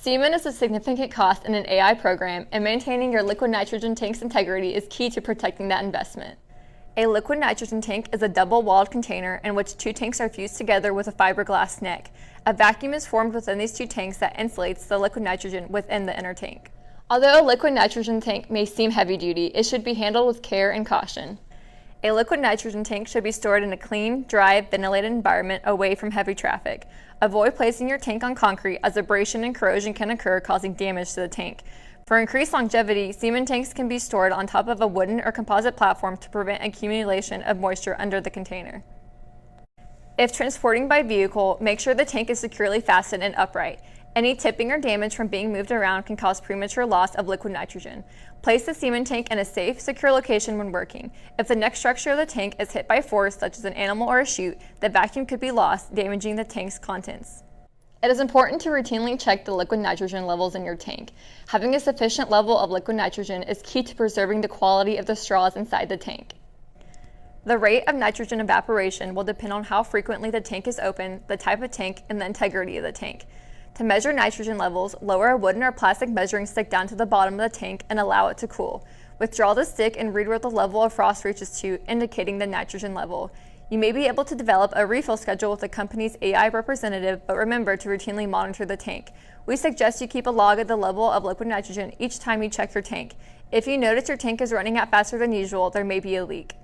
Semen is a significant cost in an AI program, and maintaining your liquid nitrogen tank's integrity is key to protecting that investment. A liquid nitrogen tank is a double-walled container in which two tanks are fused together with a fiberglass neck. A vacuum is formed within these two tanks that insulates the liquid nitrogen within the inner tank. Although a liquid nitrogen tank may seem heavy-duty, it should be handled with care and caution. A liquid nitrogen tank should be stored in a clean, dry, ventilated environment away from heavy traffic. Avoid placing your tank on concrete as abrasion and corrosion can occur, causing damage to the tank. For increased longevity, semen tanks can be stored on top of a wooden or composite platform to prevent accumulation of moisture under the container. If transporting by vehicle, make sure the tank is securely fastened and upright. Any tipping or damage from being moved around can cause premature loss of liquid nitrogen. Place the semen tank in a safe, secure location when working. If the neck structure of the tank is hit by force, such as an animal or a chute, the vacuum could be lost, damaging the tank's contents. It is important to routinely check the liquid nitrogen levels in your tank. Having a sufficient level of liquid nitrogen is key to preserving the quality of the straws inside the tank. The rate of nitrogen evaporation will depend on how frequently the tank is open, the type of tank, and the integrity of the tank. To measure nitrogen levels, lower a wooden or plastic measuring stick down to the bottom of the tank and allow it to cool. Withdraw the stick and read where the level of frost reaches to, indicating the nitrogen level. You may be able to develop a refill schedule with the company's AI representative, but remember to routinely monitor the tank. We suggest you keep a log of the level of liquid nitrogen each time you check your tank. If you notice your tank is running out faster than usual, there may be a leak.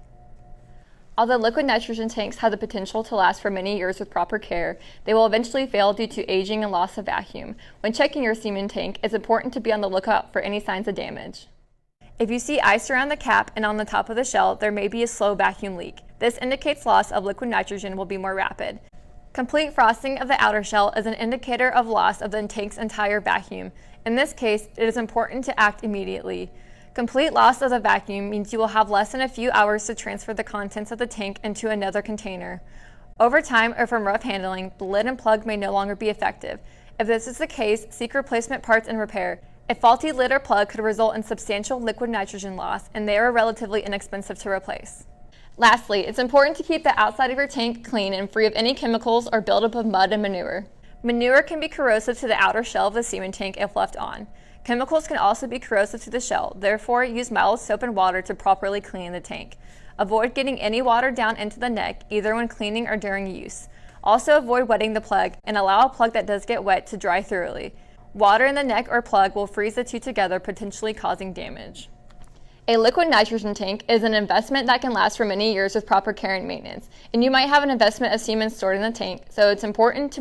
Although liquid nitrogen tanks have the potential to last for many years with proper care, they will eventually fail due to aging and loss of vacuum. When checking your semen tank, it's important to be on the lookout for any signs of damage. If you see ice around the cap and on the top of the shell, there may be a slow vacuum leak. This indicates loss of liquid nitrogen will be more rapid. Complete frosting of the outer shell is an indicator of loss of the tank's entire vacuum. In this case, it is important to act immediately. Complete loss of the vacuum means you will have less than a few hours to transfer the contents of the tank into another container. Over time or from rough handling, the lid and plug may no longer be effective. If this is the case, seek replacement parts and repair. A faulty lid or plug could result in substantial liquid nitrogen loss, and they are relatively inexpensive to replace. Lastly, it's important to keep the outside of your tank clean and free of any chemicals or buildup of mud and manure. Manure can be corrosive to the outer shell of the semen tank if left on. Chemicals can also be corrosive to the shell, therefore use mild soap and water to properly clean the tank. Avoid getting any water down into the neck, either when cleaning or during use. Also avoid wetting the plug, and allow a plug that does get wet to dry thoroughly. Water in the neck or plug will freeze the two together, potentially causing damage. A liquid nitrogen tank is an investment that can last for many years with proper care and maintenance, and you might have an investment of semen stored in the tank, so it's important to